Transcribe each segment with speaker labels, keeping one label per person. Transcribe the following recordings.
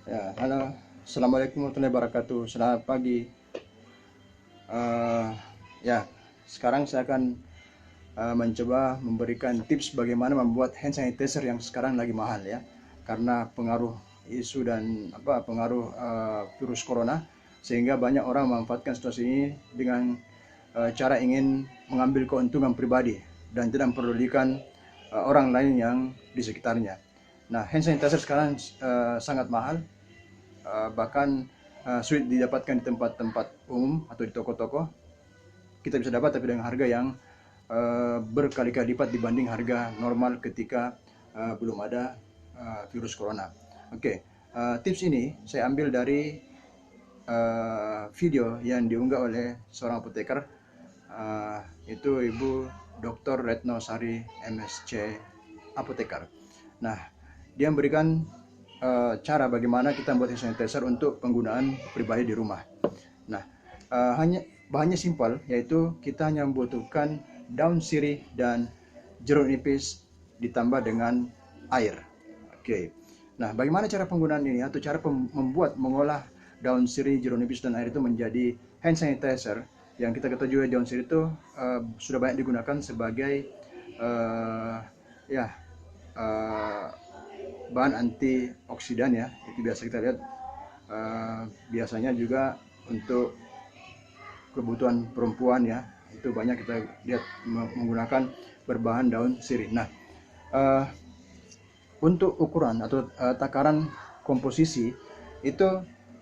Speaker 1: Ya, halo. Assalamualaikum warahmatullahi wabarakatuh. Selamat pagi. Eh, ya, sekarang saya akan mencoba memberikan tips bagaimana membuat hand sanitizer yang sekarang lagi mahal ya. Karena pengaruh isu dan pengaruh virus corona sehingga banyak orang memanfaatkan situasi ini dengan cara ingin mengambil keuntungan pribadi dan tidak memperdulikan orang lain yang di sekitarnya. Nah, hand sanitizer sekarang sangat mahal, bahkan sulit didapatkan di tempat-tempat umum atau di toko-toko. Kita bisa dapat tapi dengan harga yang berkali-kali lipat dibanding harga normal ketika belum ada virus corona. Oke, tips ini saya ambil dari video yang diunggah oleh seorang apoteker, itu Ibu Dr. Retno Sari MSc Apoteker. Nah, dia memberikan cara bagaimana kita membuat hand sanitizer untuk penggunaan pribadi di rumah. Nah, hanya bahannya simpel, yaitu kita hanya membutuhkan daun sirih dan jeruk nipis ditambah dengan air. Oke. Nah, bagaimana cara penggunaan ini atau cara mengolah daun sirih, jeruk nipis dan air itu menjadi hand sanitizer? Yang kita ketahui daun sirih itu sudah banyak digunakan sebagai uh, ya uh, bahan antioksidan ya. Itu biasa kita lihat, biasanya juga untuk kebutuhan perempuan ya, itu banyak kita lihat menggunakan berbahan daun sirih. Nah, uh, untuk ukuran atau takaran komposisi itu,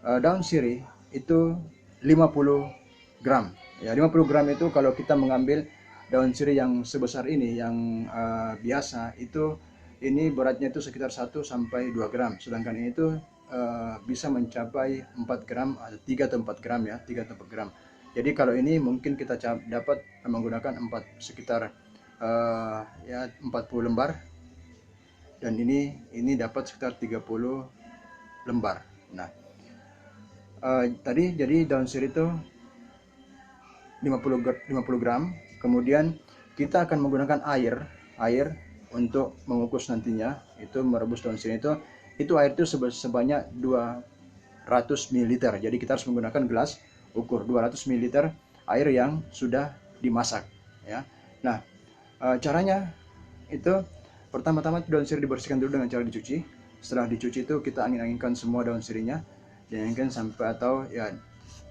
Speaker 1: daun sirih itu 50 gram ya. 50 gram itu kalau kita mengambil daun sirih yang sebesar ini yang biasa itu, ini beratnya itu sekitar 1 sampai 2 gram, sedangkan ini itu bisa mencapai 4 gram atau 3 atau 4 gram ya, 3 atau 4 gram. Jadi kalau ini mungkin kita dapat menggunakan sekitar ya 40 lembar, dan ini dapat sekitar 30 lembar. Nah, tadi jadi daun sirih itu 50 gram, kemudian kita akan menggunakan air untuk mengukus nantinya, itu merebus daun sirih itu air itu sebanyak 200 ml. Jadi kita harus menggunakan gelas ukur 200 ml air yang sudah dimasak ya. Nah, caranya itu, pertama-tama daun sirih dibersihkan dulu dengan cara dicuci. Setelah dicuci itu kita angin-anginkan semua daun sirihnya, dianginkan sampai atau ya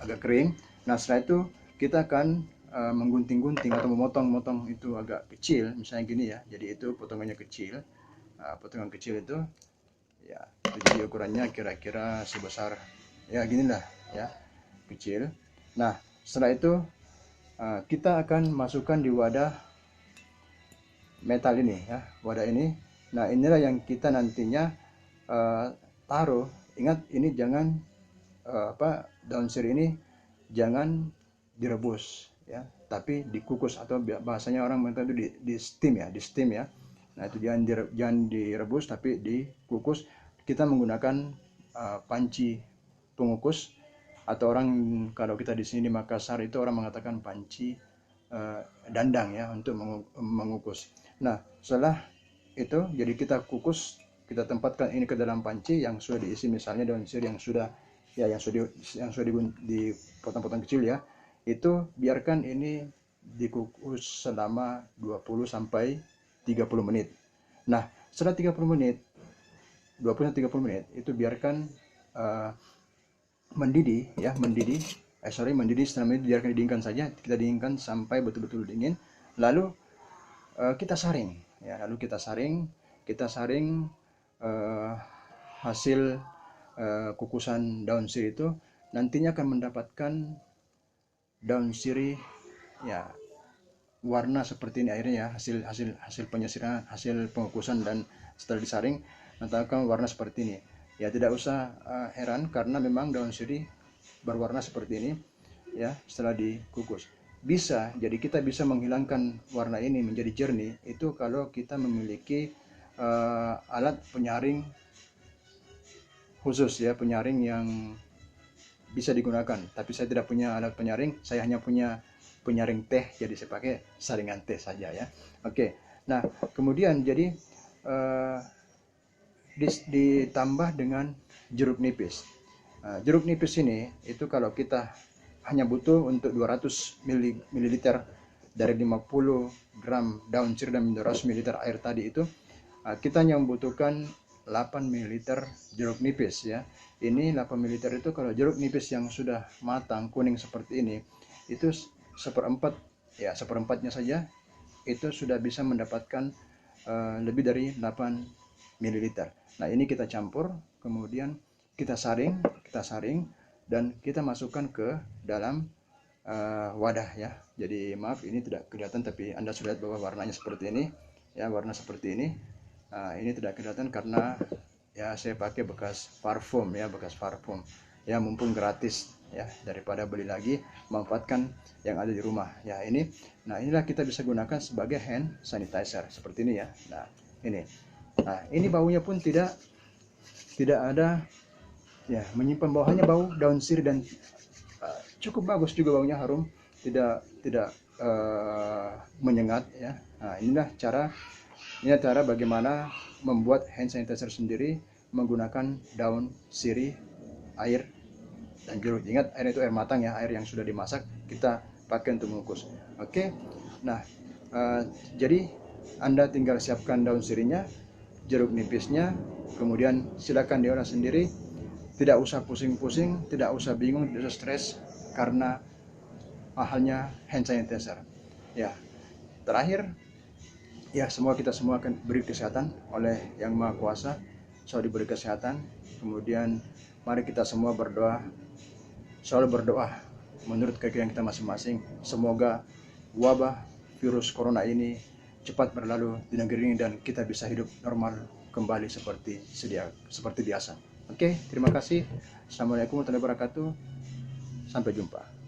Speaker 1: agak kering. Nah, setelah itu kita akan menggunting-gunting atau memotong-motong itu agak kecil, misalnya gini ya. Jadi itu potongannya kecil. Potongan kecil itu ya, itu jadi ukurannya kira-kira sebesar ya gini lah ya, kecil. Nah, setelah itu kita akan masukkan di wadah metal ini ya, wadah ini. Nah, inilah yang kita nantinya taruh. Ingat, ini jangan daun sirih ini jangan direbus ya, tapi dikukus, atau bahasanya orang minta itu di steam ya, di steam ya. Nah, itu jangan direbus tapi dikukus. Kita menggunakan panci pengukus, atau orang, kalau kita di sini di Makassar itu orang mengatakan panci dandang ya, untuk mengukus. Nah, setelah itu jadi kita kukus, kita tempatkan ini ke dalam panci yang sudah diisi, misalnya daun sirih yang sudah ya, yang sudah dipotong-potong kecil ya. Itu biarkan ini dikukus selama 20 sampai 30 menit. Nah, setelah 30 menit, 20 sampai 30 menit itu biarkan uh, mendidih ya, mendidih setelah menit, biarkan didinginkan saja. Kita dinginkan sampai betul-betul dingin, lalu kita saring ya, kita saring uh, hasil kukusan daun sirih itu, nantinya akan mendapatkan daun sirih ya, warna seperti ini airnya ya, hasil hasil hasil penyisiran, hasil pengukusan, dan setelah disaring nanti akan warna seperti ini ya. Tidak usah heran karena memang daun sirih berwarna seperti ini ya setelah dikukus. Jadi kita bisa menghilangkan warna ini menjadi jernih itu kalau kita memiliki alat penyaring khusus ya, penyaring yang bisa digunakan. Tapi saya tidak punya alat penyaring, saya hanya punya penyaring teh, jadi saya pakai saringan teh saja ya. Oke, nah kemudian jadi ditambah dengan jeruk nipis. Jeruk nipis ini itu kalau kita hanya butuh untuk 200 ml dari 50 gram daun sirih dan 200 ml air tadi itu, kita hanya membutuhkan 8 ml jeruk nipis ya. Ini 8 ml itu kalau jeruk nipis yang sudah matang kuning seperti ini, itu seperempat ya, seperempatnya saja itu sudah bisa mendapatkan lebih dari 8 ml. Nah, ini kita campur, kemudian kita saring dan kita masukkan ke dalam wadah ya. Jadi maaf ini tidak kelihatan, tapi Anda sudah lihat bahwa warnanya seperti ini ya, warna seperti ini. Ini tidak kelihatan karena ya saya pakai bekas parfum ya, ya, mumpung gratis ya, daripada beli lagi, manfaatkan yang ada di rumah ya. Nah inilah kita bisa gunakan sebagai hand sanitizer seperti ini ya. Nah ini baunya pun tidak ada ya, menyimpan bawahnya bau daun sirih dan cukup bagus juga baunya, harum, tidak menyengat ya. Nah inilah cara bagaimana membuat hand sanitizer sendiri menggunakan daun sirih, air, dan jeruk. Ingat, air itu air matang ya, air yang sudah dimasak kita pakai untuk mengukus. Oke, nah jadi Anda tinggal siapkan daun sirihnya, jeruk nipisnya, kemudian silakan diolah sendiri. Tidak usah pusing-pusing, tidak usah bingung, tidak usah stres karena mahalnya hand sanitizer. Ya, terakhir ya, kita semua akan diberi kesehatan oleh Yang Maha Kuasa, selalu diberi kesehatan. Kemudian mari kita semua selalu berdoa menurut keyakinan kita masing-masing. Semoga wabah virus corona ini cepat berlalu di negeri ini dan kita bisa hidup normal kembali seperti biasa. Oke, terima kasih. Assalamualaikum warahmatullahi wabarakatuh. Sampai jumpa.